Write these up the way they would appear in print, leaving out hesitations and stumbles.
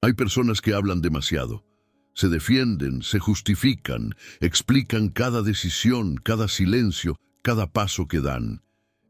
Hay personas que hablan demasiado. Se defienden, se justifican, explican cada decisión, cada silencio, cada paso que dan.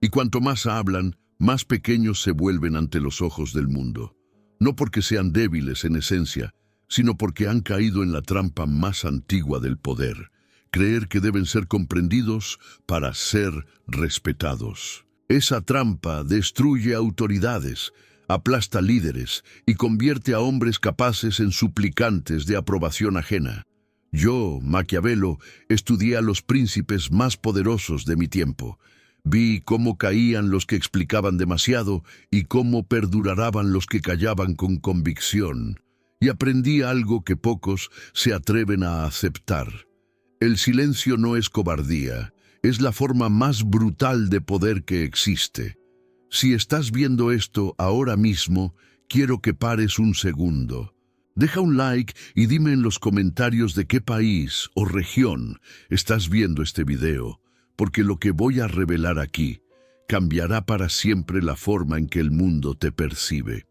Y cuanto más hablan, más pequeños se vuelven ante los ojos del mundo. No porque sean débiles en esencia, sino porque han caído en la trampa más antigua del poder: creer que deben ser comprendidos para ser respetados. Esa trampa destruye autoridades, aplasta líderes y convierte a hombres capaces en suplicantes de aprobación ajena. Yo, Maquiavelo, estudié a los príncipes más poderosos de mi tiempo. Vi cómo caían los que explicaban demasiado y cómo perduraban los que callaban con convicción. Y aprendí algo que pocos se atreven a aceptar. El silencio no es cobardía, es la forma más brutal de poder que existe. Si estás viendo esto ahora mismo, quiero que pares un segundo. Deja un like y dime en los comentarios de qué país o región estás viendo este video, porque lo que voy a revelar aquí cambiará para siempre la forma en que el mundo te percibe.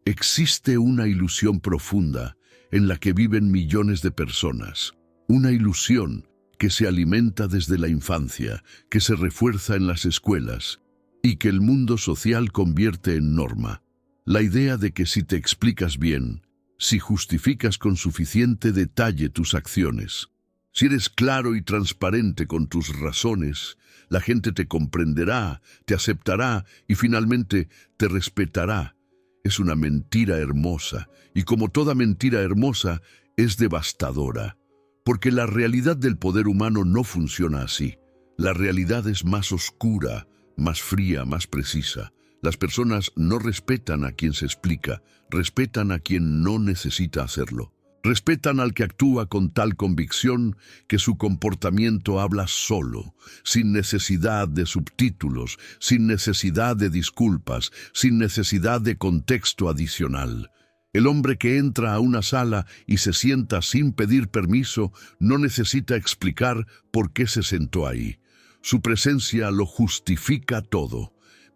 Existe una ilusión profunda en la que viven millones de personas. Una ilusión que se alimenta desde la infancia, que se refuerza en las escuelas y que el mundo social convierte en norma. La idea de que si te explicas bien, si justificas con suficiente detalle tus acciones, si eres claro y transparente con tus razones, la gente te comprenderá, te aceptará y finalmente te respetará. Es una mentira hermosa, y como toda mentira hermosa, es devastadora. Porque la realidad del poder humano no funciona así. La realidad es más oscura, más fría, más precisa. Las personas no respetan a quien se explica, respetan a quien no necesita hacerlo. Respetan al que actúa con tal convicción que su comportamiento habla solo, sin necesidad de subtítulos, sin necesidad de disculpas, sin necesidad de contexto adicional. El hombre que entra a una sala y se sienta sin pedir permiso no necesita explicar por qué se sentó ahí. Su presencia lo justifica todo.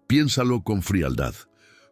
Piénsalo con frialdad.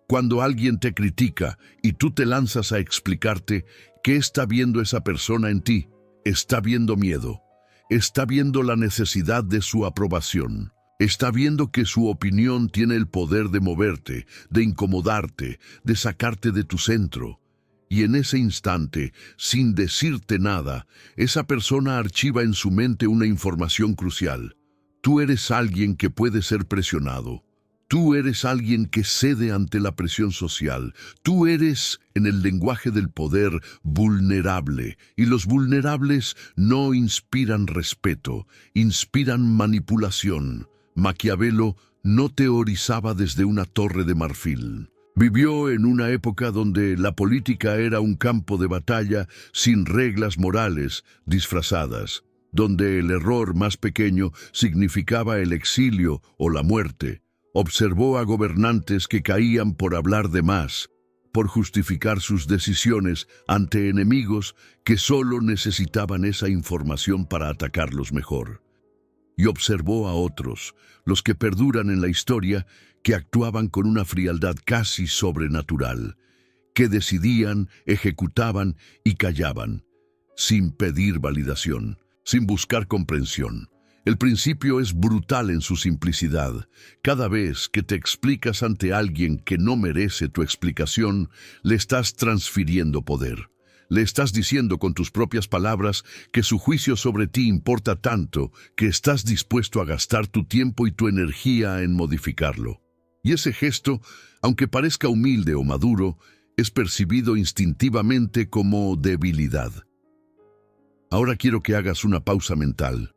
Cuando alguien te critica y tú te lanzas a explicarte, ¿qué está viendo esa persona en ti? Está viendo miedo. Está viendo la necesidad de su aprobación. Está viendo que su opinión tiene el poder de moverte, de incomodarte, de sacarte de tu centro. Y en ese instante, sin decirte nada, esa persona archiva en su mente una información crucial. Tú eres alguien que puede ser presionado. Tú eres alguien que cede ante la presión social. Tú eres, en el lenguaje del poder, vulnerable. Y los vulnerables no inspiran respeto, inspiran manipulación. Maquiavelo no teorizaba desde una torre de marfil. Vivió en una época donde la política era un campo de batalla sin reglas morales disfrazadas, donde el error más pequeño significaba el exilio o la muerte. Observó a gobernantes que caían por hablar de más, por justificar sus decisiones ante enemigos que solo necesitaban esa información para atacarlos mejor. Y observó a otros, los que perduran en la historia, que actuaban con una frialdad casi sobrenatural, que decidían, ejecutaban y callaban, sin pedir validación, sin buscar comprensión. El principio es brutal en su simplicidad. Cada vez que te explicas ante alguien que no merece tu explicación, le estás transfiriendo poder. Le estás diciendo con tus propias palabras que su juicio sobre ti importa tanto que estás dispuesto a gastar tu tiempo y tu energía en modificarlo. Y ese gesto, aunque parezca humilde o maduro, es percibido instintivamente como debilidad. Ahora quiero que hagas una pausa mental.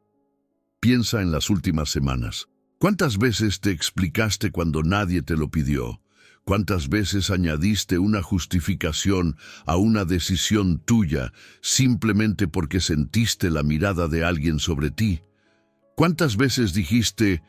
Piensa en las últimas semanas. ¿Cuántas veces te explicaste cuando nadie te lo pidió? ¿Cuántas veces añadiste una justificación a una decisión tuya simplemente porque sentiste la mirada de alguien sobre ti? ¿Cuántas veces dijiste,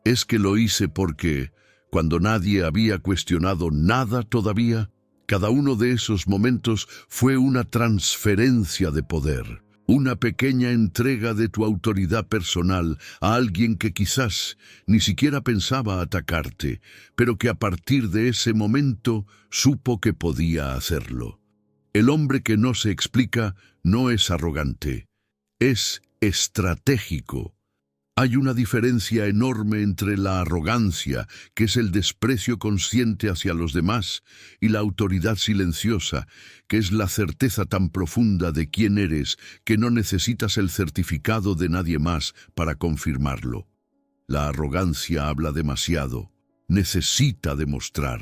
es que lo hice porque, cuando nadie había cuestionado nada todavía? Cada uno de esos momentos fue una transferencia de poder. Una pequeña entrega de tu autoridad personal a alguien que quizás ni siquiera pensaba atacarte, pero que a partir de ese momento supo que podía hacerlo. El hombre que no se explica no es arrogante, es estratégico. Hay una diferencia enorme entre la arrogancia, que es el desprecio consciente hacia los demás, y la autoridad silenciosa, que es la certeza tan profunda de quién eres que no necesitas el certificado de nadie más para confirmarlo. La arrogancia habla demasiado, necesita demostrar.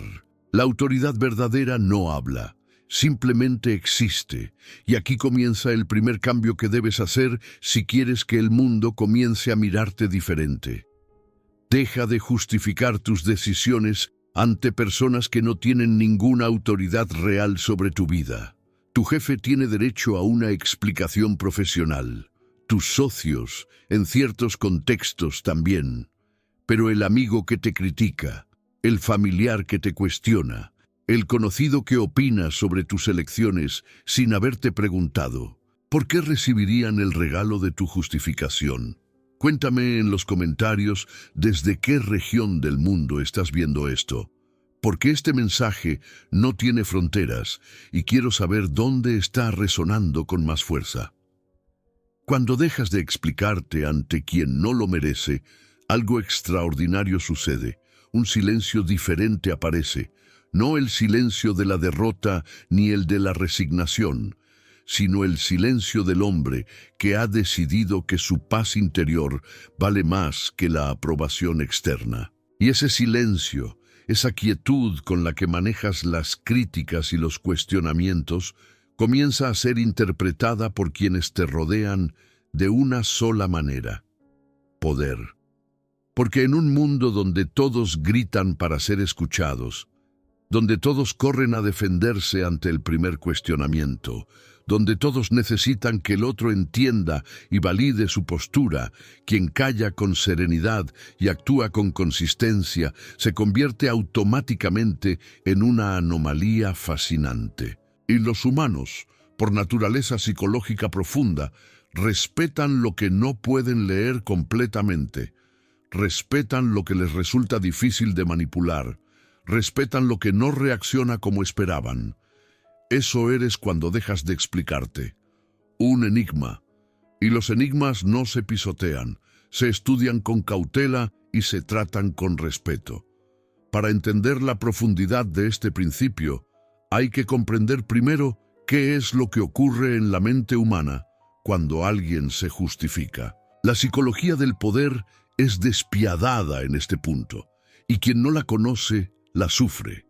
La autoridad verdadera no habla. Simplemente existe, y aquí comienza el primer cambio que debes hacer si quieres que el mundo comience a mirarte diferente. Deja de justificar tus decisiones ante personas que no tienen ninguna autoridad real sobre tu vida. Tu jefe tiene derecho a una explicación profesional. Tus socios, en ciertos contextos también. Pero el amigo que te critica, el familiar que te cuestiona, el conocido que opina sobre tus elecciones sin haberte preguntado, ¿por qué recibirían el regalo de tu justificación? Cuéntame en los comentarios desde qué región del mundo estás viendo esto, porque este mensaje no tiene fronteras y quiero saber dónde está resonando con más fuerza. Cuando dejas de explicarte ante quien no lo merece, algo extraordinario sucede, un silencio diferente aparece. No el silencio de la derrota ni el de la resignación, sino el silencio del hombre que ha decidido que su paz interior vale más que la aprobación externa. Y ese silencio, esa quietud con la que manejas las críticas y los cuestionamientos, comienza a ser interpretada por quienes te rodean de una sola manera: poder. Porque en un mundo donde todos gritan para ser escuchados, donde todos corren a defenderse ante el primer cuestionamiento, donde todos necesitan que el otro entienda y valide su postura, quien calla con serenidad y actúa con consistencia, se convierte automáticamente en una anomalía fascinante. Y los humanos, por naturaleza psicológica profunda, respetan lo que no pueden leer completamente, respetan lo que les resulta difícil de manipular, respetan lo que no reacciona como esperaban. Eso eres cuando dejas de explicarte. Un enigma. Y los enigmas no se pisotean, se estudian con cautela y se tratan con respeto. Para entender la profundidad de este principio, hay que comprender primero qué es lo que ocurre en la mente humana cuando alguien se justifica. La psicología del poder es despiadada en este punto, y quien no la conoce la sufre.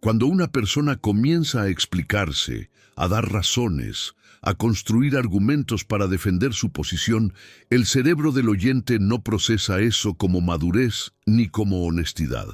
Cuando una persona comienza a explicarse, a dar razones, a construir argumentos para defender su posición, el cerebro del oyente no procesa eso como madurez ni como honestidad.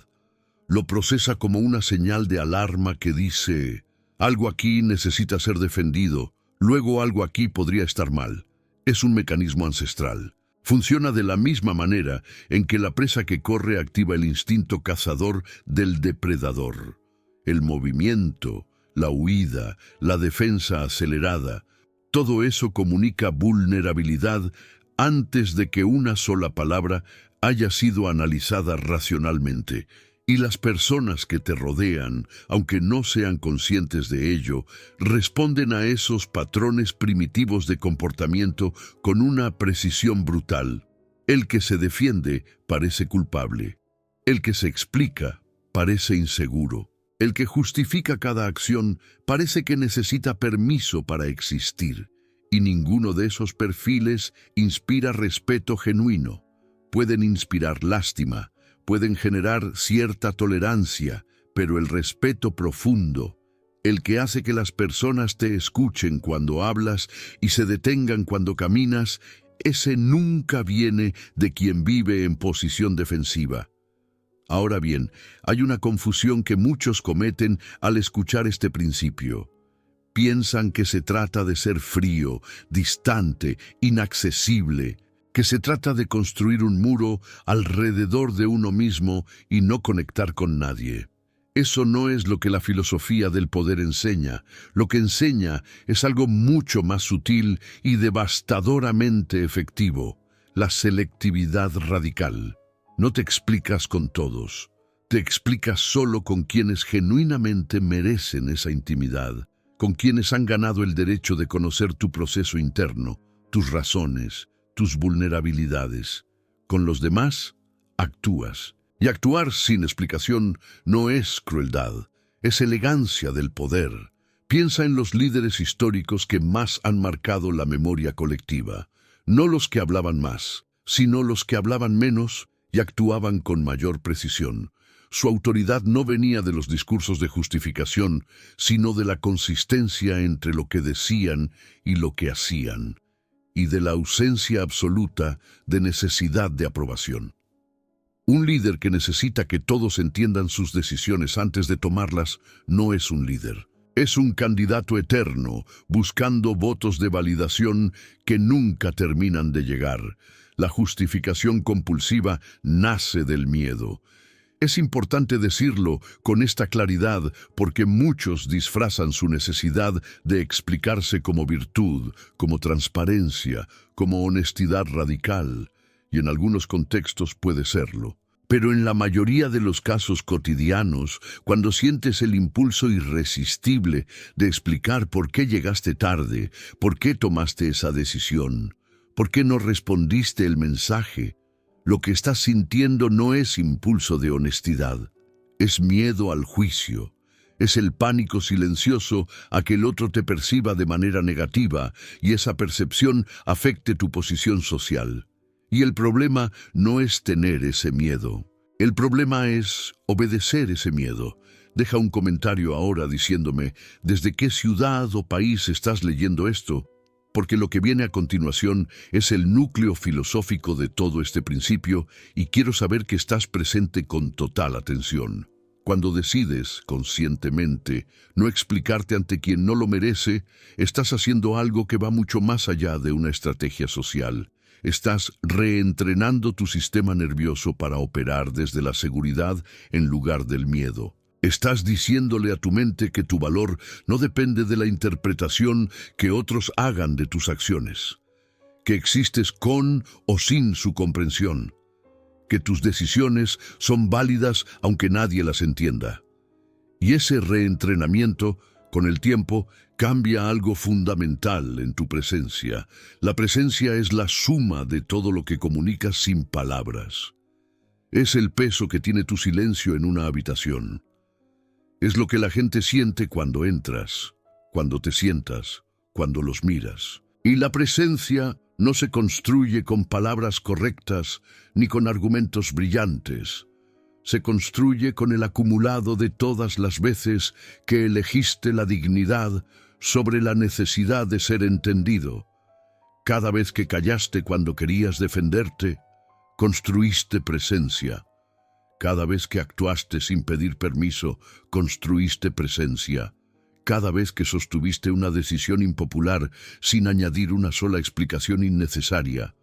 Lo procesa como una señal de alarma que dice: algo aquí necesita ser defendido, luego algo aquí podría estar mal. Es un mecanismo ancestral. Funciona de la misma manera en que la presa que corre activa el instinto cazador del depredador. El movimiento, la huida, la defensa acelerada, todo eso comunica vulnerabilidad antes de que una sola palabra haya sido analizada racionalmente. Y las personas que te rodean, aunque no sean conscientes de ello, responden a esos patrones primitivos de comportamiento con una precisión brutal. El que se defiende parece culpable. El que se explica parece inseguro. El que justifica cada acción parece que necesita permiso para existir. Y ninguno de esos perfiles inspira respeto genuino. Pueden inspirar lástima, pueden generar cierta tolerancia, pero el respeto profundo, el que hace que las personas te escuchen cuando hablas y se detengan cuando caminas, ese nunca viene de quien vive en posición defensiva. Ahora bien, hay una confusión que muchos cometen al escuchar este principio. Piensan que se trata de ser frío, distante, inaccesible, que se trata de construir un muro alrededor de uno mismo y no conectar con nadie. Eso no es lo que la filosofía del poder enseña. Lo que enseña es algo mucho más sutil y devastadoramente efectivo: la selectividad radical. No te explicas con todos, te explicas solo con quienes genuinamente merecen esa intimidad, con quienes han ganado el derecho de conocer tu proceso interno, tus razones, tus vulnerabilidades. Con los demás, actúas. Y actuar sin explicación no es crueldad, es elegancia del poder. Piensa en los líderes históricos que más han marcado la memoria colectiva, no los que hablaban más, sino los que hablaban menos y actuaban con mayor precisión. Su autoridad no venía de los discursos de justificación, sino de la consistencia entre lo que decían y lo que hacían, y de la ausencia absoluta de necesidad de aprobación. Un líder que necesita que todos entiendan sus decisiones antes de tomarlas no es un líder. Es un candidato eterno, buscando votos de validación que nunca terminan de llegar. La justificación compulsiva nace del miedo. Es importante decirlo con esta claridad porque muchos disfrazan su necesidad de explicarse como virtud, como transparencia, como honestidad radical, y en algunos contextos puede serlo. Pero en la mayoría de los casos cotidianos, cuando sientes el impulso irresistible de explicar por qué llegaste tarde, por qué tomaste esa decisión, por qué no respondiste el mensaje, lo que estás sintiendo no es impulso de honestidad, es miedo al juicio, es el pánico silencioso a que el otro te perciba de manera negativa y esa percepción afecte tu posición social. Y el problema no es tener ese miedo. El problema es obedecer ese miedo. Deja un comentario ahora diciéndome desde qué ciudad o país estás leyendo esto, porque lo que viene a continuación es el núcleo filosófico de todo este principio y quiero saber que estás presente con total atención. Cuando decides, conscientemente, no explicarte ante quien no lo merece, estás haciendo algo que va mucho más allá de una estrategia social. Estás reentrenando tu sistema nervioso para operar desde la seguridad en lugar del miedo. Estás diciéndole a tu mente que tu valor no depende de la interpretación que otros hagan de tus acciones, que existes con o sin su comprensión, que tus decisiones son válidas aunque nadie las entienda. Y ese reentrenamiento, con el tiempo, cambia algo fundamental en tu presencia. La presencia es la suma de todo lo que comunicas sin palabras. Es el peso que tiene tu silencio en una habitación. Es lo que la gente siente cuando entras, cuando te sientas, cuando los miras. Y la presencia no se construye con palabras correctas ni con argumentos brillantes. Se construye con el acumulado de todas las veces que elegiste la dignidad sobre la necesidad de ser entendido. Cada vez que callaste cuando querías defenderte, construiste presencia. Cada vez que actuaste sin pedir permiso, construiste presencia. Cada vez que sostuviste una decisión impopular sin añadir una sola explicación innecesaria,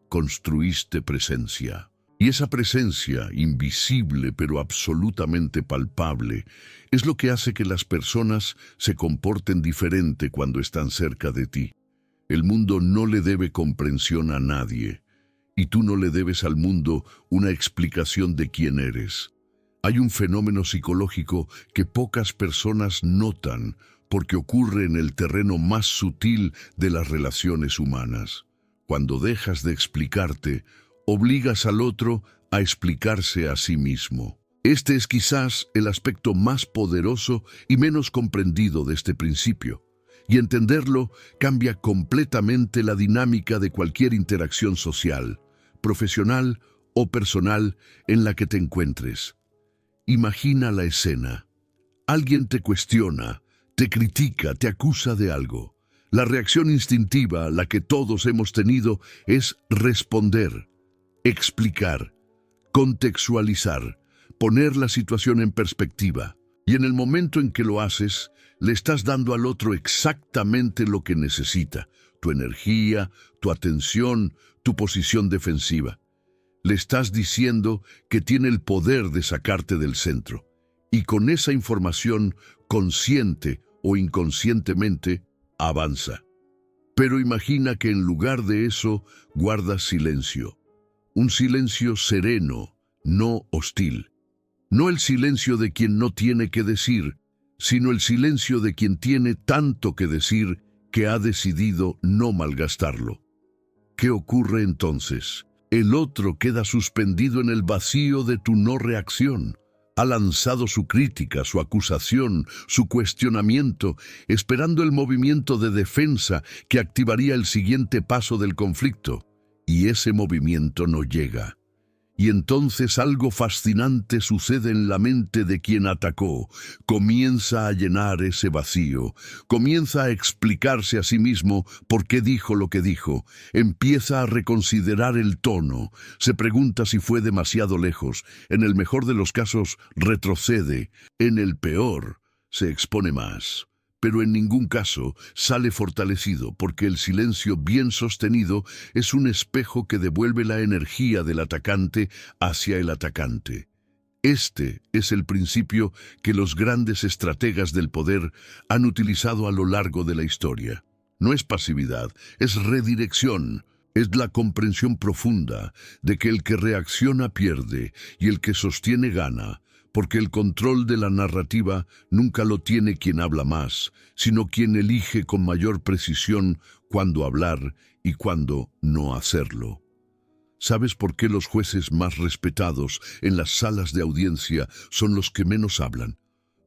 construiste presencia. Y esa presencia, invisible pero absolutamente palpable, es lo que hace que las personas se comporten diferente cuando están cerca de ti. El mundo no le debe comprensión a nadie, y tú no le debes al mundo una explicación de quién eres. Hay un fenómeno psicológico que pocas personas notan porque ocurre en el terreno más sutil de las relaciones humanas. Cuando dejas de explicarte, obligas al otro a explicarse a sí mismo. Este es quizás el aspecto más poderoso y menos comprendido de este principio, y entenderlo cambia completamente la dinámica de cualquier interacción social, profesional o personal en la que te encuentres. Imagina la escena. Alguien te cuestiona, te critica, te acusa de algo. La reacción instintiva, la que todos hemos tenido, es responder, explicar, contextualizar, poner la situación en perspectiva. Y en el momento en que lo haces, le estás dando al otro exactamente lo que necesita: tu energía, tu atención, tu posición defensiva. Le estás diciendo que tiene el poder de sacarte del centro. y con esa información, consciente o inconscientemente, avanza. Pero imagina que en lugar de eso guardas silencio. Un silencio sereno, no hostil. No el silencio de quien no tiene que decir, sino el silencio de quien tiene tanto que decir que ha decidido no malgastarlo. ¿Qué ocurre entonces? El otro queda suspendido en el vacío de tu no reacción. Ha lanzado su crítica, su acusación, su cuestionamiento, esperando el movimiento de defensa que activaría el siguiente paso del conflicto. Y ese movimiento no llega. Y entonces algo fascinante sucede en la mente de quien atacó. Comienza a llenar ese vacío. Comienza a explicarse a sí mismo por qué dijo lo que dijo. Empieza a reconsiderar el tono. Se pregunta si fue demasiado lejos. En el mejor de los casos, retrocede. En el peor, se expone más. Pero en ningún caso sale fortalecido, porque el silencio bien sostenido es un espejo que devuelve la energía del atacante hacia el atacante. Este es el principio que los grandes estrategas del poder han utilizado a lo largo de la historia. No es pasividad, es redirección. Es la comprensión profunda de que el que reacciona pierde y el que sostiene gana, porque el control de la narrativa nunca lo tiene quien habla más, sino quien elige con mayor precisión cuándo hablar y cuándo no hacerlo. ¿Sabes por qué los jueces más respetados en las salas de audiencia son los que menos hablan?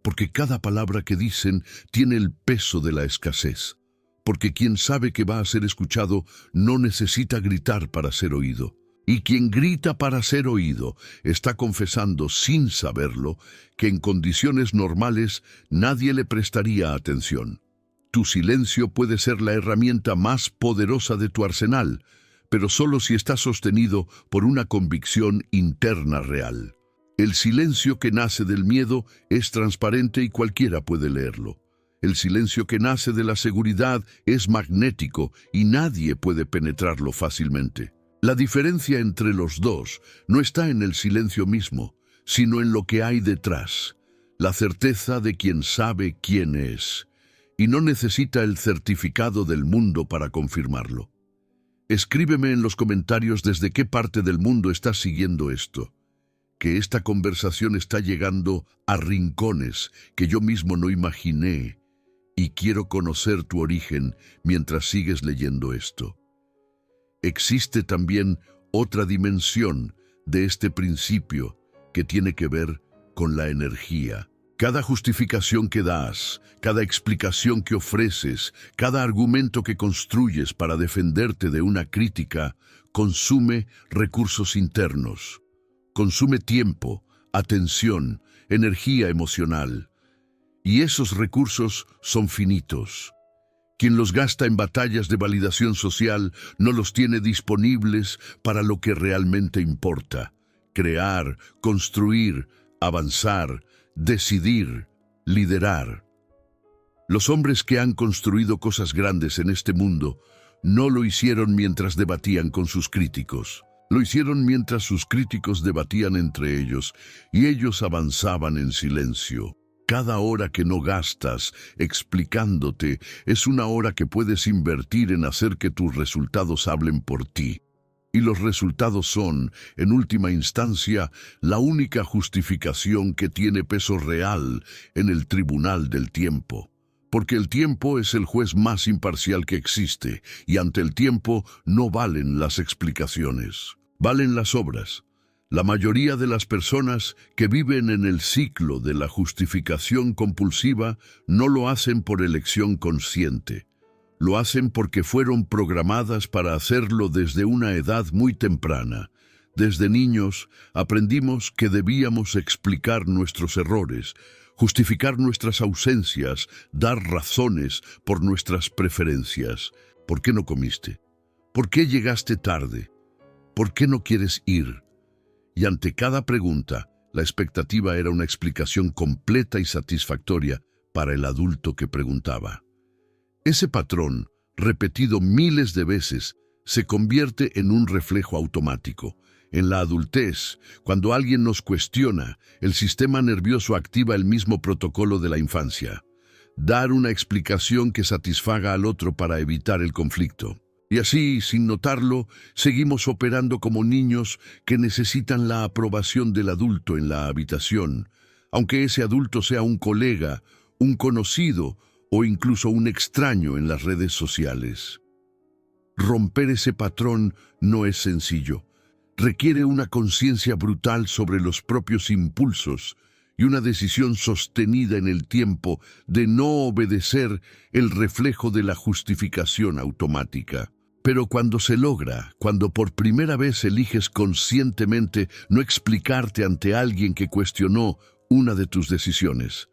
Porque cada palabra que dicen tiene el peso de la escasez. Porque quien sabe que va a ser escuchado no necesita gritar para ser oído. Y quien grita para ser oído está confesando sin saberlo que en condiciones normales nadie le prestaría atención. Tu silencio puede ser la herramienta más poderosa de tu arsenal, pero solo si está sostenido por una convicción interna real. El silencio que nace del miedo es transparente y cualquiera puede leerlo. El silencio que nace de la seguridad es magnético y nadie puede penetrarlo fácilmente. La diferencia entre los dos no está en el silencio mismo, sino en lo que hay detrás, la certeza de quien sabe quién es, y no necesita el certificado del mundo para confirmarlo. Escríbeme en los comentarios desde qué parte del mundo estás siguiendo esto, que esta conversación está llegando a rincones que yo mismo no imaginé, y quiero conocer tu origen mientras sigues leyendo esto. Existe también otra dimensión de este principio que tiene que ver con la energía. Cada justificación que das, cada explicación que ofreces, cada argumento que construyes para defenderte de una crítica, consume recursos internos. Consume tiempo, atención, energía emocional. Y esos recursos son finitos. Quien los gasta en batallas de validación social no los tiene disponibles para lo que realmente importa: crear, construir, avanzar, decidir, liderar. Los hombres que han construido cosas grandes en este mundo no lo hicieron mientras debatían con sus críticos. Lo hicieron mientras sus críticos debatían entre ellos y ellos avanzaban en silencio. Cada hora que no gastas explicándote es una hora que puedes invertir en hacer que tus resultados hablen por ti. Y los resultados son, en última instancia, la única justificación que tiene peso real en el tribunal del tiempo. Porque el tiempo es el juez más imparcial que existe, y ante el tiempo no valen las explicaciones, valen las obras. La mayoría de las personas que viven en el ciclo de la justificación compulsiva no lo hacen por elección consciente. Lo hacen porque fueron programadas para hacerlo desde una edad muy temprana. Desde niños aprendimos que debíamos explicar nuestros errores, justificar nuestras ausencias, dar razones por nuestras preferencias. ¿Por qué no comiste? ¿Por qué llegaste tarde? ¿Por qué no quieres ir? Y ante cada pregunta, la expectativa era una explicación completa y satisfactoria para el adulto que preguntaba. Ese patrón, repetido miles de veces, se convierte en un reflejo automático. En la adultez, cuando alguien nos cuestiona, el sistema nervioso activa el mismo protocolo de la infancia: dar una explicación que satisfaga al otro para evitar el conflicto. Y así, sin notarlo, seguimos operando como niños que necesitan la aprobación del adulto en la habitación, aunque ese adulto sea un colega, un conocido o incluso un extraño en las redes sociales. Romper ese patrón no es sencillo. Requiere una conciencia brutal sobre los propios impulsos y una decisión sostenida en el tiempo de no obedecer el reflejo de la justificación automática. Pero cuando se logra, cuando por primera vez eliges conscientemente no explicarte ante alguien que cuestionó una de tus decisiones,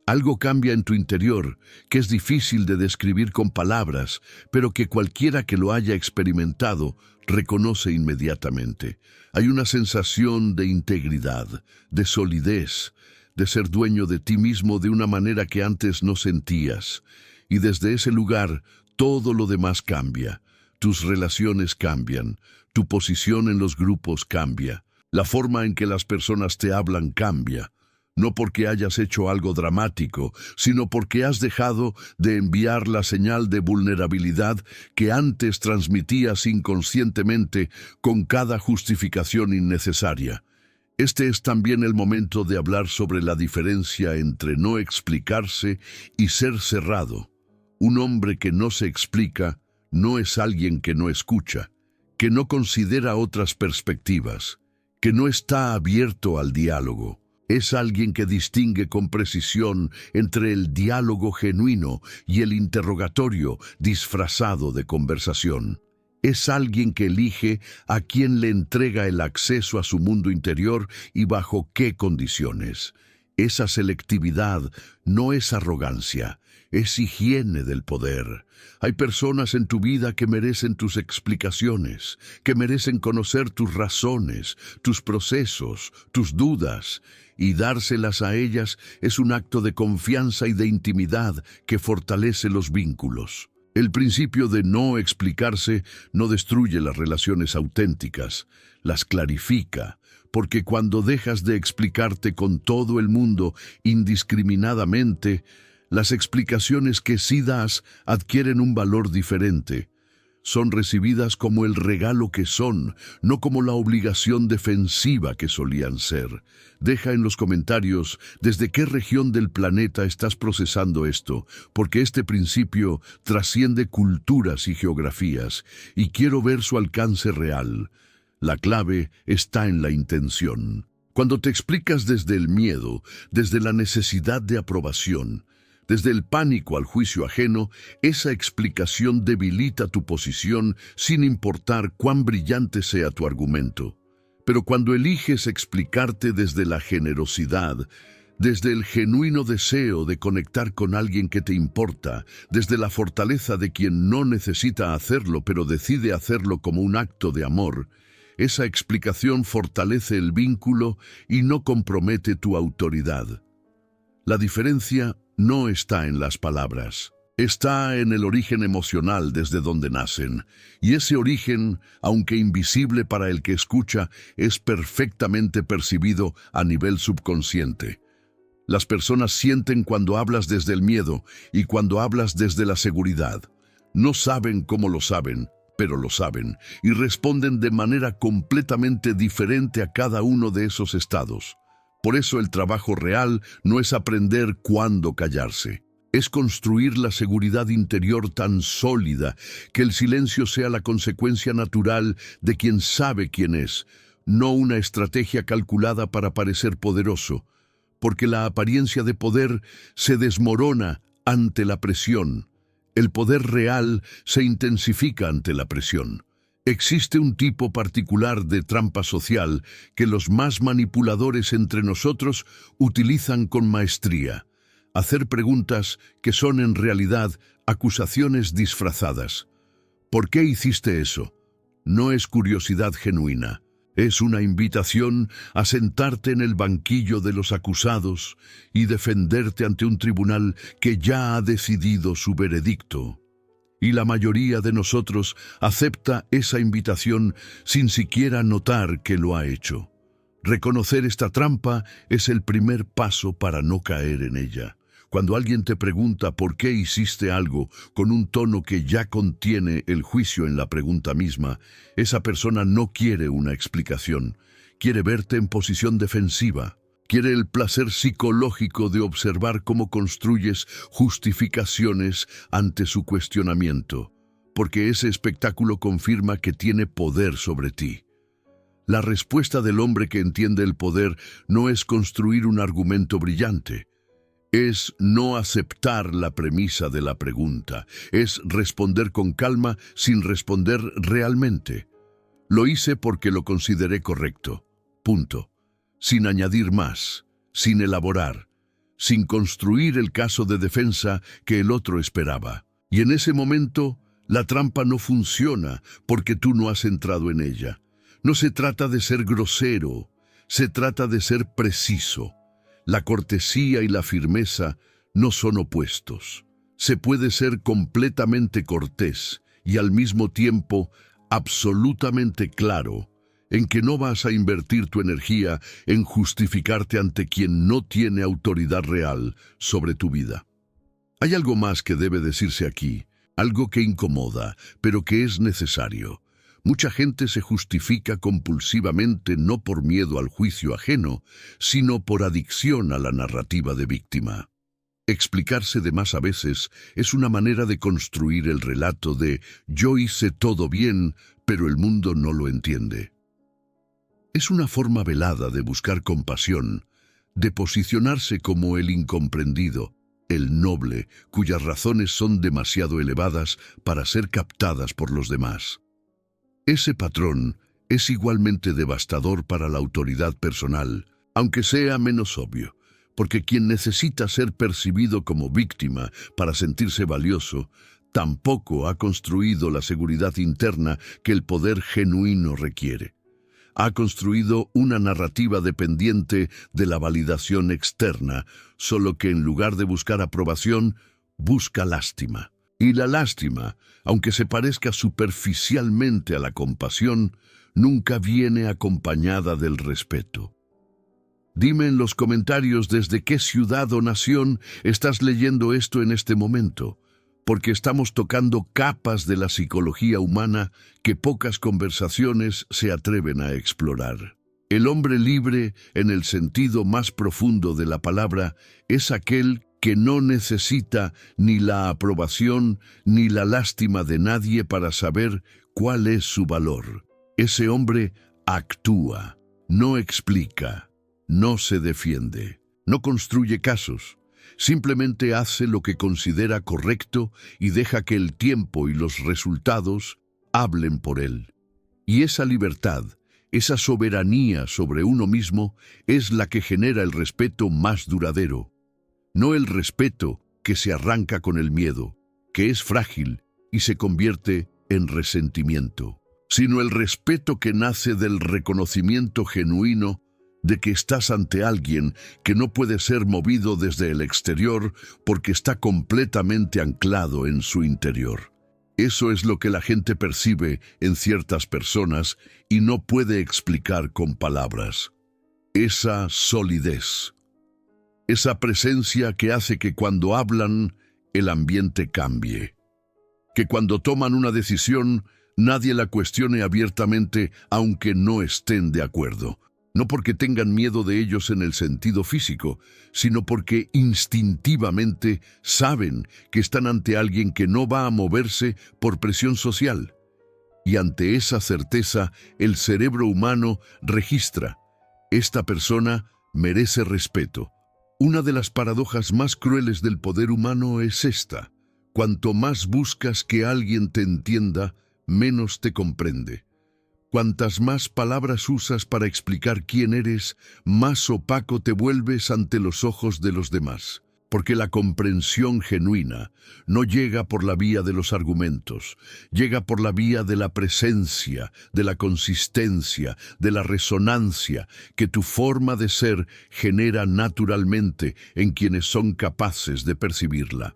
algo cambia en tu interior que es difícil de describir con palabras, pero que cualquiera que lo haya experimentado reconoce inmediatamente. Hay una sensación de integridad, de solidez, de ser dueño de ti mismo de una manera que antes no sentías. Y desde ese lugar, todo lo demás cambia. Tus relaciones cambian, tu posición en los grupos cambia, la forma en que las personas te hablan cambia. No porque hayas hecho algo dramático, sino porque has dejado de enviar la señal de vulnerabilidad que antes transmitías inconscientemente con cada justificación innecesaria. Este es también el momento de hablar sobre la diferencia entre no explicarse y ser cerrado. Un hombre que no se explica no es alguien que no escucha, que no considera otras perspectivas, que no está abierto al diálogo. Es alguien que distingue con precisión entre el diálogo genuino y el interrogatorio disfrazado de conversación. Es alguien que elige a quién le entrega el acceso a su mundo interior y bajo qué condiciones. Esa selectividad no es arrogancia, es higiene del poder. Hay personas en tu vida que merecen tus explicaciones, que merecen conocer tus razones, tus procesos, tus dudas, y dárselas a ellas es un acto de confianza y de intimidad que fortalece los vínculos. El principio de no explicarse no destruye las relaciones auténticas, las clarifica, porque cuando dejas de explicarte con todo el mundo indiscriminadamente, las explicaciones que sí das adquieren un valor diferente. Son recibidas como el regalo que son, no como la obligación defensiva que solían ser. Deja en los comentarios desde qué región del planeta estás procesando esto, porque este principio trasciende culturas y geografías, y quiero ver su alcance real. La clave está en la intención. Cuando te explicas desde el miedo, desde la necesidad de aprobación, desde el pánico al juicio ajeno, esa explicación debilita tu posición sin importar cuán brillante sea tu argumento. Pero cuando eliges explicarte desde la generosidad, desde el genuino deseo de conectar con alguien que te importa, desde la fortaleza de quien no necesita hacerlo pero decide hacerlo como un acto de amor, esa explicación fortalece el vínculo y no compromete tu autoridad. La diferencia no está en las palabras, está en el origen emocional desde donde nacen, y ese origen, aunque invisible para el que escucha, es perfectamente percibido a nivel subconsciente. Las personas sienten cuando hablas desde el miedo y cuando hablas desde la seguridad. No saben cómo lo saben, pero lo saben, y responden de manera completamente diferente a cada uno de esos estados. Por eso el trabajo real no es aprender cuándo callarse. Es construir la seguridad interior tan sólida que el silencio sea la consecuencia natural de quien sabe quién es, no una estrategia calculada para parecer poderoso, porque la apariencia de poder se desmorona ante la presión. El poder real se intensifica ante la presión. Existe un tipo particular de trampa social que los más manipuladores entre nosotros utilizan con maestría: hacer preguntas que son en realidad acusaciones disfrazadas. ¿Por qué hiciste eso? No es curiosidad genuina. Es una invitación a sentarte en el banquillo de los acusados y defenderte ante un tribunal que ya ha decidido su veredicto. Y la mayoría de nosotros acepta esa invitación sin siquiera notar que lo ha hecho. Reconocer esta trampa es el primer paso para no caer en ella. Cuando alguien te pregunta por qué hiciste algo con un tono que ya contiene el juicio en la pregunta misma, esa persona no quiere una explicación. Quiere verte en posición defensiva. Quiere el placer psicológico de observar cómo construyes justificaciones ante su cuestionamiento, porque ese espectáculo confirma que tiene poder sobre ti. La respuesta del hombre que entiende el poder no es construir un argumento brillante. Es no aceptar la premisa de la pregunta. Es responder con calma sin responder realmente. Lo hice porque lo consideré correcto. Punto. Sin añadir más, sin elaborar, sin construir el caso de defensa que el otro esperaba. Y en ese momento, la trampa no funciona porque tú no has entrado en ella. No se trata de ser grosero, se trata de ser preciso. La cortesía y la firmeza no son opuestos. Se puede ser completamente cortés y al mismo tiempo absolutamente claro en que no vas a invertir tu energía en justificarte ante quien no tiene autoridad real sobre tu vida. Hay algo más que debe decirse aquí, algo que incomoda, pero que es necesario. Mucha gente se justifica compulsivamente no por miedo al juicio ajeno, sino por adicción a la narrativa de víctima. Explicarse de más a veces es una manera de construir el relato de «yo hice todo bien, pero el mundo no lo entiende». Es una forma velada de buscar compasión, de posicionarse como el incomprendido, el noble, cuyas razones son demasiado elevadas para ser captadas por los demás. Ese patrón es igualmente devastador para la autoridad personal, aunque sea menos obvio, porque quien necesita ser percibido como víctima para sentirse valioso, tampoco ha construido la seguridad interna que el poder genuino requiere. Ha construido una narrativa dependiente de la validación externa, solo que en lugar de buscar aprobación, busca lástima. Y la lástima, aunque se parezca superficialmente a la compasión, nunca viene acompañada del respeto. Dime en los comentarios desde qué ciudad o nación estás leyendo esto en este momento, porque estamos tocando capas de la psicología humana que pocas conversaciones se atreven a explorar. El hombre libre, en el sentido más profundo de la palabra, es aquel que no necesita ni la aprobación ni la lástima de nadie para saber cuál es su valor. Ese hombre actúa, no explica, no se defiende, no construye casos. Simplemente hace lo que considera correcto y deja que el tiempo y los resultados hablen por él. Y esa libertad, esa soberanía sobre uno mismo, es la que genera el respeto más duradero. No el respeto que se arranca con el miedo, que es frágil y se convierte en resentimiento, sino el respeto que nace del reconocimiento genuino de que estás ante alguien que no puede ser movido desde el exterior porque está completamente anclado en su interior. Eso es lo que la gente percibe en ciertas personas y no puede explicar con palabras. Esa solidez, esa presencia que hace que cuando hablan, el ambiente cambie. Que cuando toman una decisión, nadie la cuestione abiertamente aunque no estén de acuerdo. No porque tengan miedo de ellos en el sentido físico, sino porque instintivamente saben que están ante alguien que no va a moverse por presión social. Y ante esa certeza, el cerebro humano registra: esta persona merece respeto. Una de las paradojas más crueles del poder humano es esta: cuanto más buscas que alguien te entienda, menos te comprende. Cuantas más palabras usas para explicar quién eres, más opaco te vuelves ante los ojos de los demás. Porque la comprensión genuina no llega por la vía de los argumentos, llega por la vía de la presencia, de la consistencia, de la resonancia que tu forma de ser genera naturalmente en quienes son capaces de percibirla.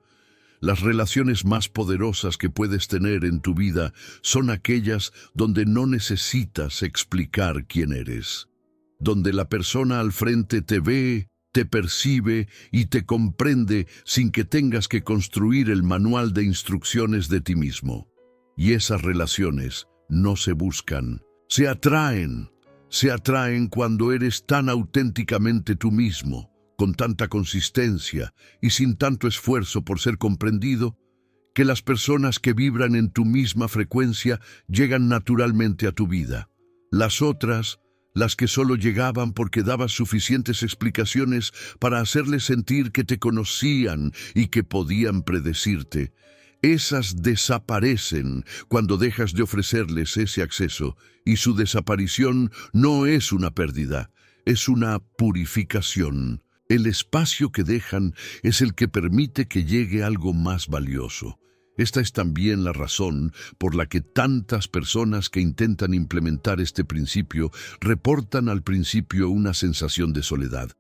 Las relaciones más poderosas que puedes tener en tu vida son aquellas donde no necesitas explicar quién eres, donde la persona al frente te ve, te percibe y te comprende sin que tengas que construir el manual de instrucciones de ti mismo. Y esas relaciones no se buscan, se atraen. Se atraen cuando eres tan auténticamente tú mismo, con tanta consistencia y sin tanto esfuerzo por ser comprendido, que las personas que vibran en tu misma frecuencia llegan naturalmente a tu vida. Las otras, las que solo llegaban porque dabas suficientes explicaciones para hacerles sentir que te conocían y que podían predecirte, esas desaparecen cuando dejas de ofrecerles ese acceso, y su desaparición no es una pérdida, es una purificación. El espacio que dejan es el que permite que llegue algo más valioso. Esta es también la razón por la que tantas personas que intentan implementar este principio reportan al principio una sensación de soledad.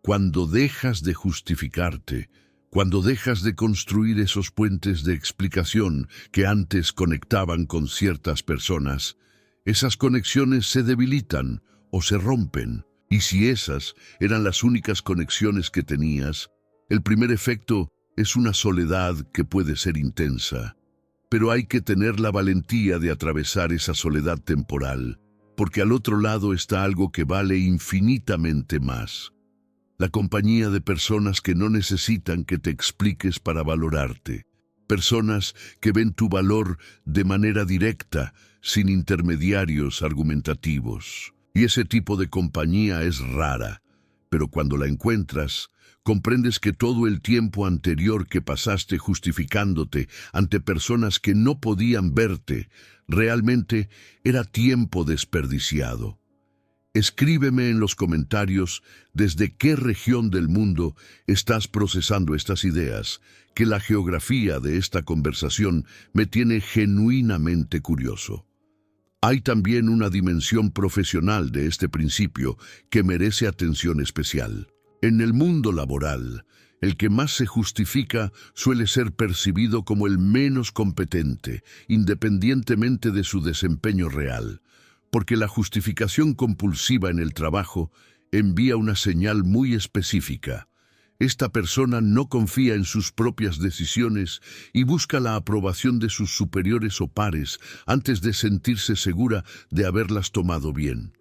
Cuando dejas de justificarte, cuando dejas de construir esos puentes de explicación que antes conectaban con ciertas personas, esas conexiones se debilitan o se rompen. Y si esas eran las únicas conexiones que tenías, el primer efecto es una soledad que puede ser intensa. Pero hay que tener la valentía de atravesar esa soledad temporal, porque al otro lado está algo que vale infinitamente más. La compañía de personas que no necesitan que te expliques para valorarte. Personas que ven tu valor de manera directa, sin intermediarios argumentativos. Y ese tipo de compañía es rara, pero cuando la encuentras, comprendes que todo el tiempo anterior que pasaste justificándote ante personas que no podían verte, realmente era tiempo desperdiciado. Escríbeme en los comentarios desde qué región del mundo estás procesando estas ideas, que la geografía de esta conversación me tiene genuinamente curioso. Hay también una dimensión profesional de este principio que merece atención especial. En el mundo laboral, el que más se justifica suele ser percibido como el menos competente, independientemente de su desempeño real, porque la justificación compulsiva en el trabajo envía una señal muy específica. Esta persona no confía en sus propias decisiones y busca la aprobación de sus superiores o pares antes de sentirse segura de haberlas tomado bien.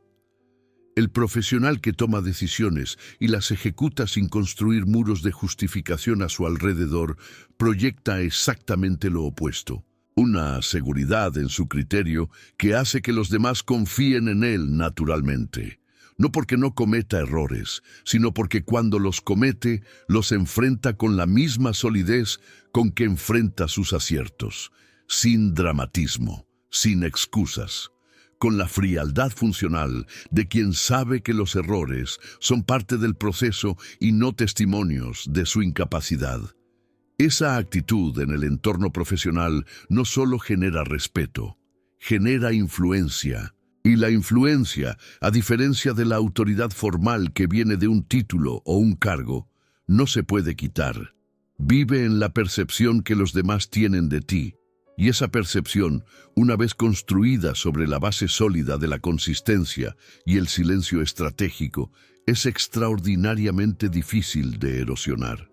El profesional que toma decisiones y las ejecuta sin construir muros de justificación a su alrededor proyecta exactamente lo opuesto. Una seguridad en su criterio que hace que los demás confíen en él naturalmente. No porque no cometa errores, sino porque cuando los comete, los enfrenta con la misma solidez con que enfrenta sus aciertos, sin dramatismo, sin excusas, con la frialdad funcional de quien sabe que los errores son parte del proceso y no testimonios de su incapacidad. Esa actitud en el entorno profesional no solo genera respeto, genera influencia. Y la influencia, a diferencia de la autoridad formal que viene de un título o un cargo, no se puede quitar. Vive en la percepción que los demás tienen de ti. Y esa percepción, una vez construida sobre la base sólida de la consistencia y el silencio estratégico, es extraordinariamente difícil de erosionar.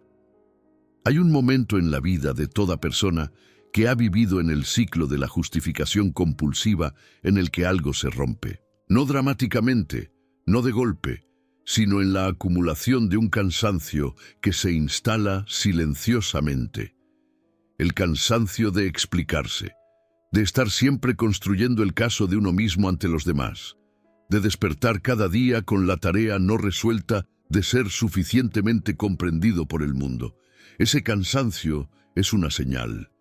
Hay un momento en la vida de toda persona que ha vivido en el ciclo de la justificación compulsiva en el que algo se rompe. No dramáticamente, no de golpe, sino en la acumulación de un cansancio que se instala silenciosamente. El cansancio de explicarse, de estar siempre construyendo el caso de uno mismo ante los demás, de despertar cada día con la tarea no resuelta de ser suficientemente comprendido por el mundo. Ese cansancio es una señal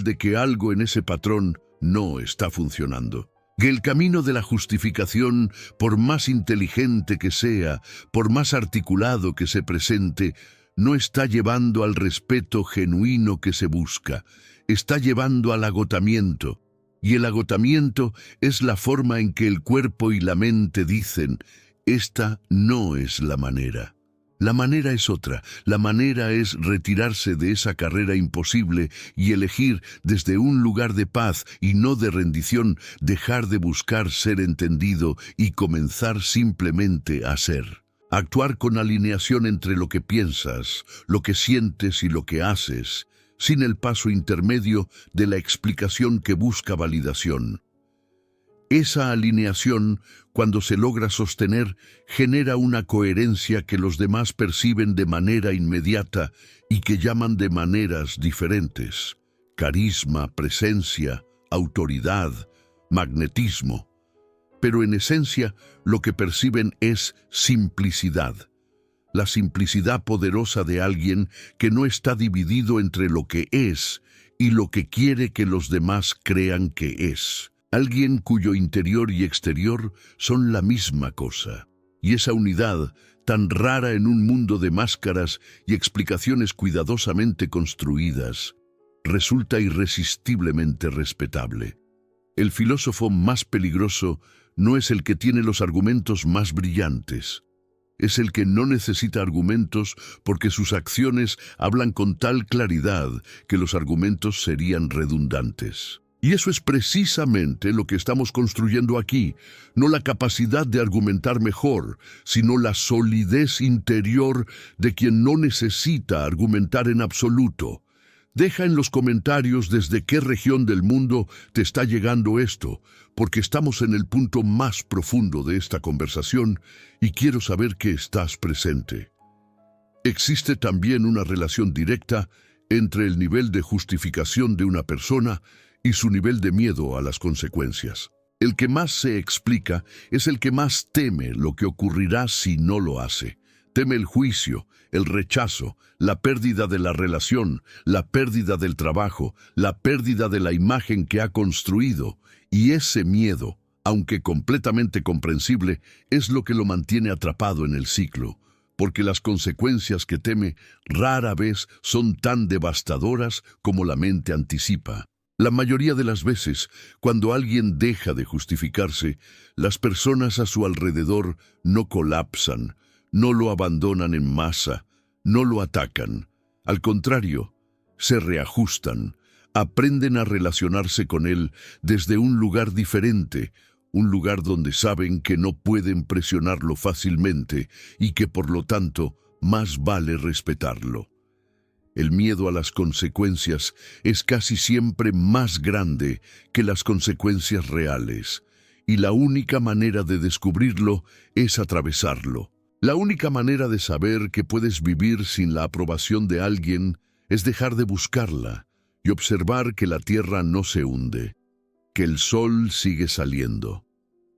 de que algo en ese patrón no está funcionando. Que el camino de la justificación, por más inteligente que sea, por más articulado que se presente, no está llevando al respeto genuino que se busca, está llevando al agotamiento. Y el agotamiento es la forma en que el cuerpo y la mente dicen, esta no es la manera. La manera es otra. La manera es retirarse de esa carrera imposible y elegir desde un lugar de paz y no de rendición, dejar de buscar ser entendido y comenzar simplemente a ser. Actuar con alineación entre lo que piensas, lo que sientes y lo que haces, sin el paso intermedio de la explicación que busca validación. Esa alineación, cuando se logra sostener, genera una coherencia que los demás perciben de manera inmediata y que llaman de maneras diferentes. Carisma, presencia, autoridad, magnetismo. Pero en esencia, lo que perciben es simplicidad. La simplicidad poderosa de alguien que no está dividido entre lo que es y lo que quiere que los demás crean que es. Alguien cuyo interior y exterior son la misma cosa. Y esa unidad, tan rara en un mundo de máscaras y explicaciones cuidadosamente construidas, resulta irresistiblemente respetable. El filósofo más peligroso no es el que tiene los argumentos más brillantes. Es el que no necesita argumentos porque sus acciones hablan con tal claridad que los argumentos serían redundantes. Y eso es precisamente lo que estamos construyendo aquí, no la capacidad de argumentar mejor, sino la solidez interior de quien no necesita argumentar en absoluto. Deja en los comentarios desde qué región del mundo te está llegando esto, porque estamos en el punto más profundo de esta conversación y quiero saber que estás presente. Existe también una relación directa entre el nivel de justificación de una persona y su nivel de miedo a las consecuencias. El que más se explica es el que más teme lo que ocurrirá si no lo hace. Teme el juicio, el rechazo, la pérdida de la relación, la pérdida del trabajo, la pérdida de la imagen que ha construido. Y ese miedo, aunque completamente comprensible, es lo que lo mantiene atrapado en el ciclo, porque las consecuencias que teme rara vez son tan devastadoras como la mente anticipa. La mayoría de las veces, cuando alguien deja de justificarse, las personas a su alrededor no colapsan, no lo abandonan en masa, no lo atacan. Al contrario, se reajustan, aprenden a relacionarse con él desde un lugar diferente, un lugar donde saben que no pueden presionarlo fácilmente y que por lo tanto más vale respetarlo. El miedo a las consecuencias es casi siempre más grande que las consecuencias reales, y la única manera de descubrirlo es atravesarlo. La única manera de saber que puedes vivir sin la aprobación de alguien es dejar de buscarla y observar que la tierra no se hunde, que el sol sigue saliendo,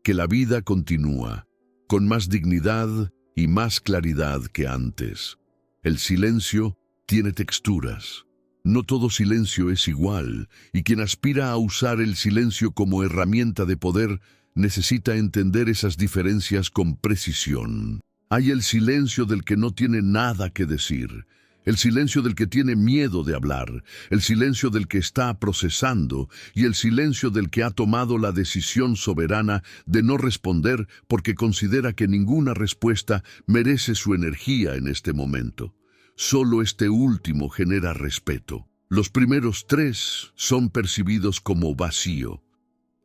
que la vida continúa, con más dignidad y más claridad que antes. El silencio tiene texturas. No todo silencio es igual, y quien aspira a usar el silencio como herramienta de poder necesita entender esas diferencias con precisión. Hay el silencio del que no tiene nada que decir, el silencio del que tiene miedo de hablar, el silencio del que está procesando y el silencio del que ha tomado la decisión soberana de no responder porque considera que ninguna respuesta merece su energía en este momento. Solo este último genera respeto. Los primeros tres son percibidos como vacío.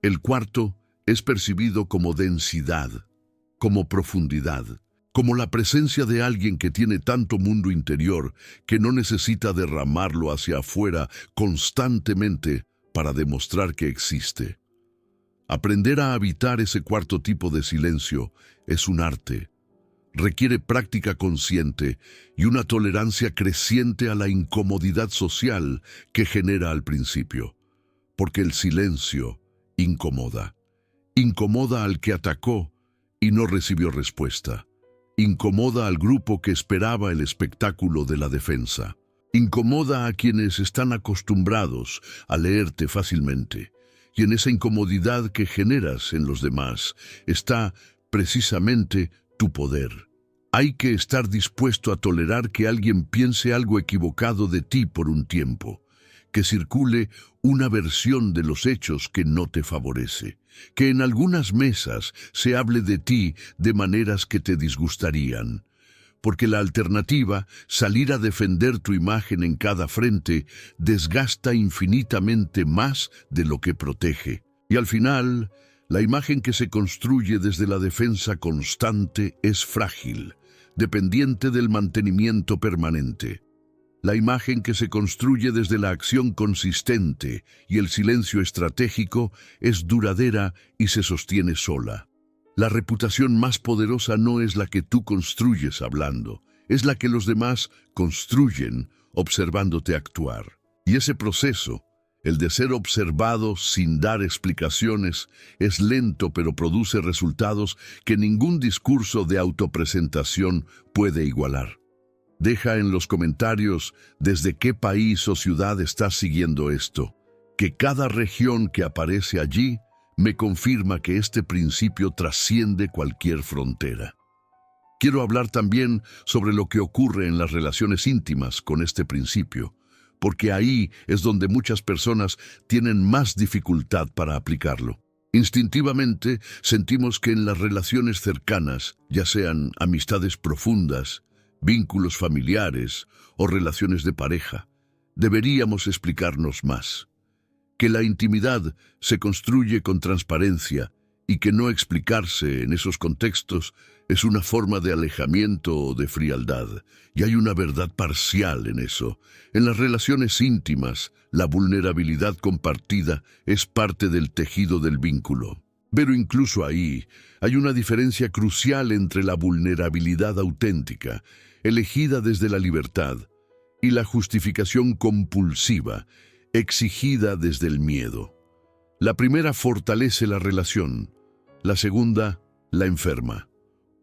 El cuarto es percibido como densidad, como profundidad, como la presencia de alguien que tiene tanto mundo interior que no necesita derramarlo hacia afuera constantemente para demostrar que existe. Aprender a habitar ese cuarto tipo de silencio es un arte. Requiere práctica consciente y una tolerancia creciente a la incomodidad social que genera al principio, porque el silencio incomoda. Incomoda al que atacó y no recibió respuesta. Incomoda al grupo que esperaba el espectáculo de la defensa. Incomoda a quienes están acostumbrados a leerte fácilmente. Y en esa incomodidad que generas en los demás está precisamente tu poder. Hay que estar dispuesto a tolerar que alguien piense algo equivocado de ti por un tiempo, que circule una versión de los hechos que no te favorece, que en algunas mesas se hable de ti de maneras que te disgustarían, porque la alternativa, salir a defender tu imagen en cada frente, desgasta infinitamente más de lo que protege. Y al final, la imagen que se construye desde la defensa constante es frágil, dependiente del mantenimiento permanente. La imagen que se construye desde la acción consistente y el silencio estratégico es duradera y se sostiene sola. La reputación más poderosa no es la que tú construyes hablando, es la que los demás construyen observándote actuar. Y ese proceso, el de ser observado sin dar explicaciones, es lento pero produce resultados que ningún discurso de autopresentación puede igualar. Deja en los comentarios desde qué país o ciudad estás siguiendo esto, que cada región que aparece allí me confirma que este principio trasciende cualquier frontera. Quiero hablar también sobre lo que ocurre en las relaciones íntimas con este principio, porque ahí es donde muchas personas tienen más dificultad para aplicarlo. Instintivamente sentimos que en las relaciones cercanas, ya sean amistades profundas, vínculos familiares o relaciones de pareja, deberíamos explicarnos más. Que la intimidad se construye con transparencia y que no explicarse en esos contextos es una forma de alejamiento o de frialdad. Y hay una verdad parcial en eso. En las relaciones íntimas, la vulnerabilidad compartida es parte del tejido del vínculo. Pero incluso ahí hay una diferencia crucial entre la vulnerabilidad auténtica, elegida desde la libertad, y la justificación compulsiva, exigida desde el miedo. La primera fortalece la relación, la segunda la enferma.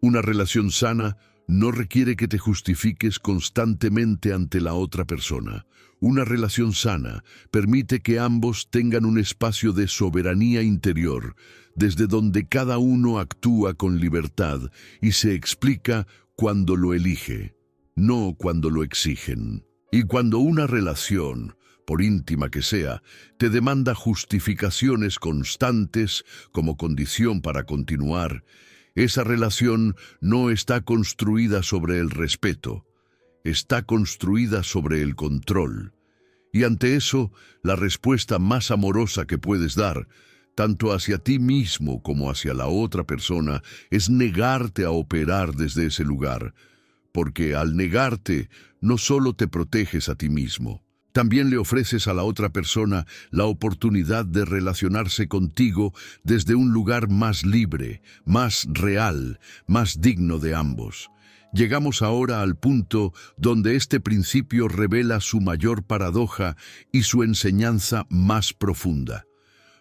Una relación sana no requiere que te justifiques constantemente ante la otra persona. Una relación sana permite que ambos tengan un espacio de soberanía interior, desde donde cada uno actúa con libertad y se explica cuando lo elige, no cuando lo exigen. Y cuando una relación, por íntima que sea, te demanda justificaciones constantes como condición para continuar, esa relación no está construida sobre el respeto, está construida sobre el control. Y ante eso, la respuesta más amorosa que puedes dar, tanto hacia ti mismo como hacia la otra persona, es negarte a operar desde ese lugar, porque al negarte, no solo te proteges a ti mismo, también le ofreces a la otra persona la oportunidad de relacionarse contigo desde un lugar más libre, más real, más digno de ambos. Llegamos ahora al punto donde este principio revela su mayor paradoja y su enseñanza más profunda.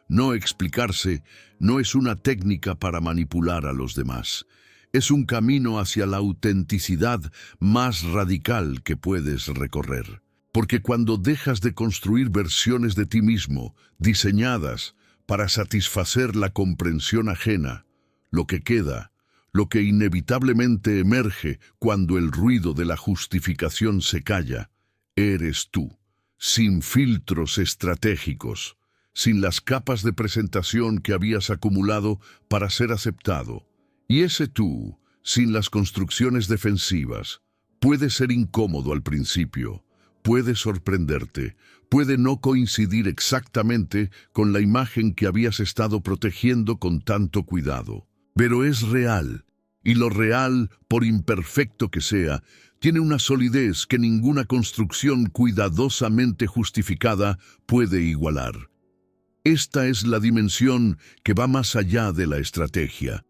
No explicarse no es una técnica para manipular a los demás. Es un camino hacia la autenticidad más radical que puedes recorrer. Porque cuando dejas de construir versiones de ti mismo, diseñadas para satisfacer la comprensión ajena, lo que queda, lo que inevitablemente emerge cuando el ruido de la justificación se calla, eres tú, sin filtros estratégicos, sin las capas de presentación que habías acumulado para ser aceptado. Y ese tú, sin las construcciones defensivas, puede ser incómodo al principio. Puede sorprenderte, puede no coincidir exactamente con la imagen que habías estado protegiendo con tanto cuidado. Pero es real, y lo real, por imperfecto que sea, tiene una solidez que ninguna construcción cuidadosamente justificada puede igualar. Esta es la dimensión que va más allá de la estrategia.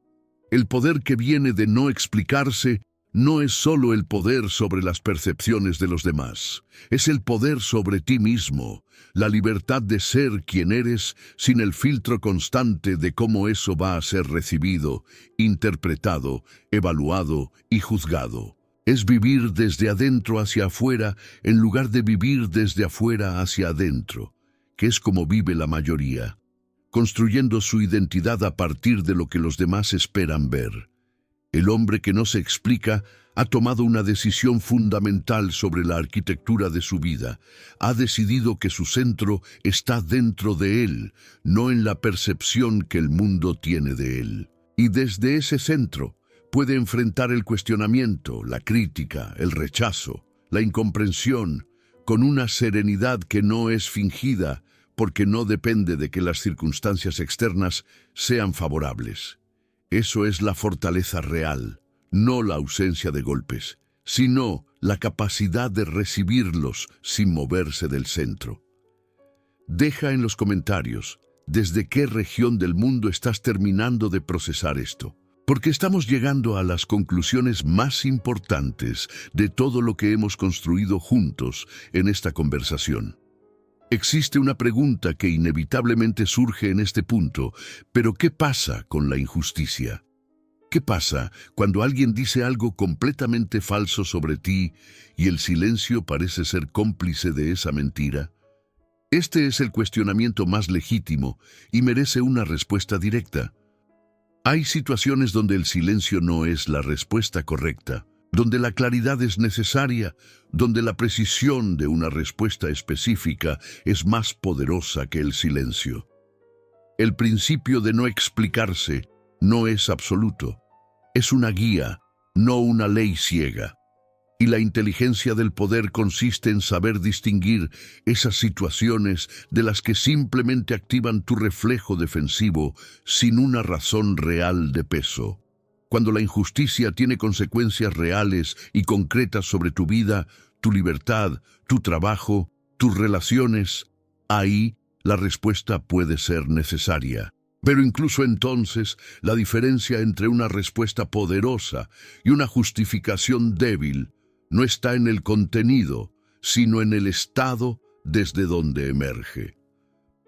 El poder que viene de no explicarse no es solo el poder sobre las percepciones de los demás, es el poder sobre ti mismo, la libertad de ser quien eres sin el filtro constante de cómo eso va a ser recibido, interpretado, evaluado y juzgado. Es vivir desde adentro hacia afuera en lugar de vivir desde afuera hacia adentro, que es como vive la mayoría, construyendo su identidad a partir de lo que los demás esperan ver. El hombre que no se explica ha tomado una decisión fundamental sobre la arquitectura de su vida. Ha decidido que su centro está dentro de él, no en la percepción que el mundo tiene de él. Y desde ese centro, Puede enfrentar el cuestionamiento, la crítica, el rechazo, la incomprensión, con una serenidad que no es fingida, porque no depende de que las circunstancias externas sean favorables. Eso es la fortaleza real, no la ausencia de golpes, sino la capacidad de recibirlos sin moverse del centro. Deja en los comentarios desde qué región del mundo estás terminando de procesar esto, porque estamos llegando a las conclusiones más importantes de todo lo que hemos construido juntos en esta conversación. Existe una pregunta que inevitablemente surge en este punto, pero ¿qué pasa con la injusticia? ¿Qué pasa cuando alguien dice algo completamente falso sobre ti y el silencio parece ser cómplice de esa mentira? Este es el cuestionamiento más legítimo y merece una respuesta directa. Hay situaciones donde el silencio no es la respuesta correcta, donde la claridad es necesaria, donde la precisión de una respuesta específica es más poderosa que el silencio. El principio de no explicarse no es absoluto, es una guía, no una ley ciega. Y la inteligencia del poder consiste en saber distinguir esas situaciones de las que simplemente activan tu reflejo defensivo sin una razón real de peso. Cuando la injusticia tiene consecuencias reales y concretas sobre tu vida, tu libertad, tu trabajo, tus relaciones, ahí la respuesta puede ser necesaria. Pero incluso entonces, la diferencia entre una respuesta poderosa y una justificación débil no está en el contenido, sino en el estado desde donde emerge.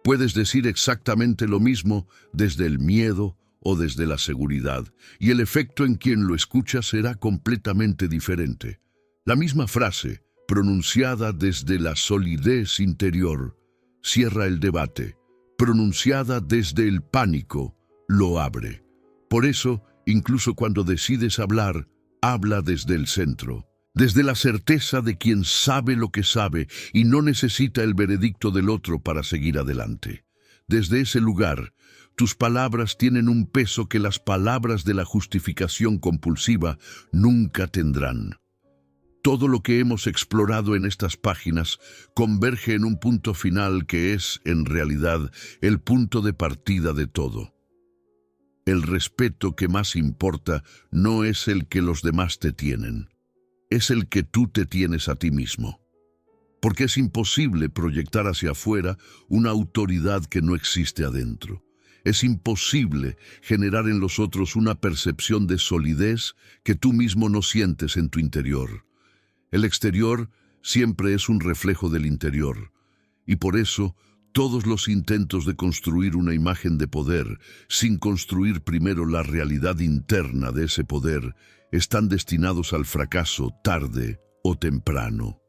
Puedes decir exactamente lo mismo desde el miedo o desde la seguridad, y el efecto en quien lo escucha será completamente diferente. La misma frase, pronunciada desde la solidez interior, cierra el debate. Pronunciada desde el pánico, lo abre. Por eso, incluso cuando decides hablar, habla desde el centro. Desde la certeza de quien sabe lo que sabe y no necesita el veredicto del otro para seguir adelante. Desde ese lugar, tus palabras tienen un peso que las palabras de la justificación compulsiva nunca tendrán. Todo lo que hemos explorado en estas páginas converge en un punto final que es, en realidad, el punto de partida de todo. El respeto que más importa no es el que los demás te tienen. Es el que tú te tienes a ti mismo. Porque es imposible proyectar hacia afuera una autoridad que no existe adentro. Es imposible generar en los otros una percepción de solidez que tú mismo no sientes en tu interior. El exterior siempre es un reflejo del interior, y por eso todos los intentos de construir una imagen de poder sin construir primero la realidad interna de ese poder están destinados al fracaso tarde o temprano.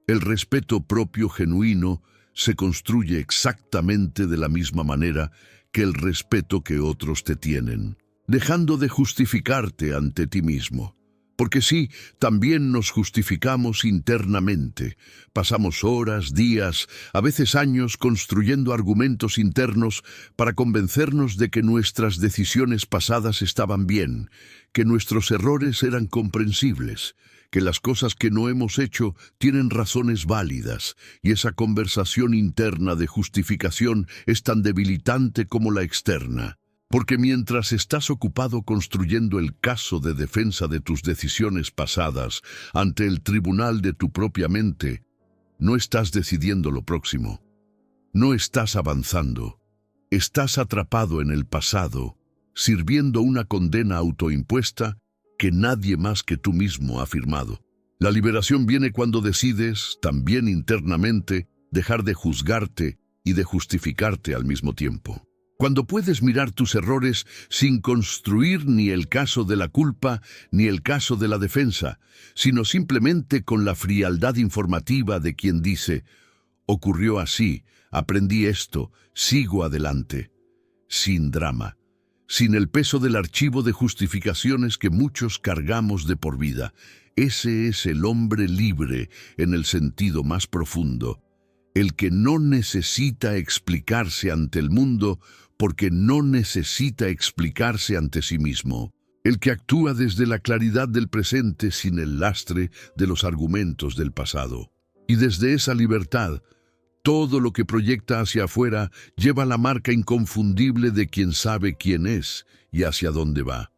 El respeto propio genuino se construye exactamente de la misma manera que el respeto que otros te tienen, dejando de justificarte ante ti mismo. Porque sí, también nos justificamos internamente. Pasamos horas, días, a veces años construyendo argumentos internos para convencernos de que nuestras decisiones pasadas estaban bien, que nuestros errores eran comprensibles, que las cosas que no hemos hecho tienen razones válidas, y esa conversación interna de justificación es tan debilitante como la externa. Porque mientras estás ocupado construyendo el caso de defensa de tus decisiones pasadas ante el tribunal de tu propia mente, no estás decidiendo lo próximo. No estás avanzando. Estás atrapado en el pasado, sirviendo una condena autoimpuesta que nadie más que tú mismo ha firmado. La liberación viene cuando decides, también internamente, dejar de juzgarte y de justificarte al mismo tiempo. Cuando puedes mirar tus errores sin construir ni el caso de la culpa ni el caso de la defensa, sino simplemente con la frialdad informativa de quien dice, ocurrió así, aprendí esto, sigo adelante, sin drama, sin el peso del archivo de justificaciones que muchos cargamos de por vida. Ese es el hombre libre en el sentido más profundo, el que no necesita explicarse ante el mundo porque no necesita explicarse ante sí mismo. el que actúa desde la claridad del presente sin el lastre de los argumentos del pasado. Y desde esa libertad, todo lo que proyecta hacia afuera lleva la marca inconfundible de quien sabe quién es y hacia dónde va.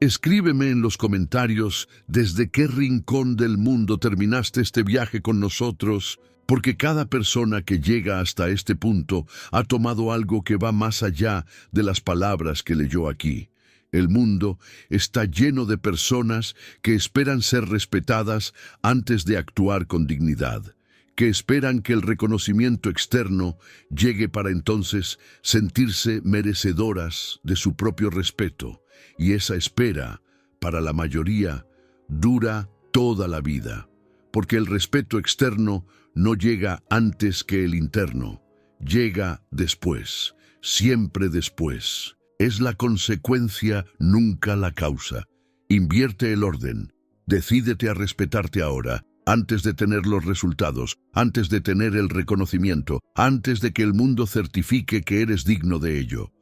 Escríbeme en los comentarios desde qué rincón del mundo terminaste este viaje con nosotros, porque cada persona que llega hasta este punto ha tomado algo que va más allá de las palabras que leyó aquí. El mundo está lleno de personas que esperan ser respetadas antes de actuar con dignidad, que esperan que el reconocimiento externo llegue para entonces sentirse merecedoras de su propio respeto, y esa espera, para la mayoría, dura toda la vida, porque el respeto externo no llega antes que el interno, llega después, siempre después. Es la consecuencia, nunca la causa. Invierte el orden. Decídete a respetarte ahora, antes de tener los resultados, antes de tener el reconocimiento, antes de que el mundo certifique que eres digno de ello.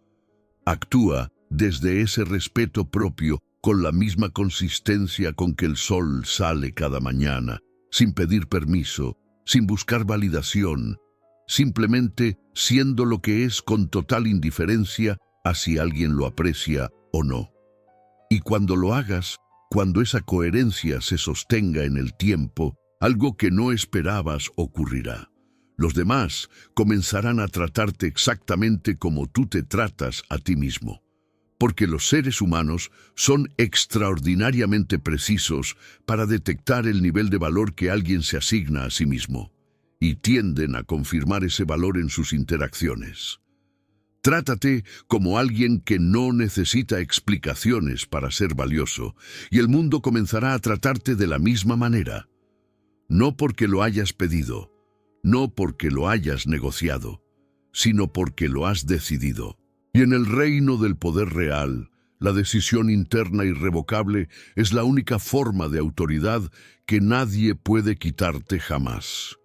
Actúa desde ese respeto propio, con la misma consistencia con que el sol sale cada mañana, sin pedir permiso, sin buscar validación, simplemente siendo lo que es con total indiferencia a si alguien lo aprecia o no. Y cuando lo hagas, cuando esa coherencia se sostenga en el tiempo, algo que no esperabas ocurrirá. Los demás comenzarán a tratarte exactamente como tú te tratas a ti mismo. Porque los seres humanos son extraordinariamente precisos para detectar el nivel de valor que alguien se asigna a sí mismo, y tienden a confirmar ese valor en sus interacciones. Trátate como alguien que no necesita explicaciones para ser valioso, y el mundo comenzará a tratarte de la misma manera. No porque lo hayas pedido, no porque lo hayas negociado, sino porque lo has decidido. Y en el reino del poder real, la decisión interna irrevocable es la única forma de autoridad que nadie puede quitarte jamás.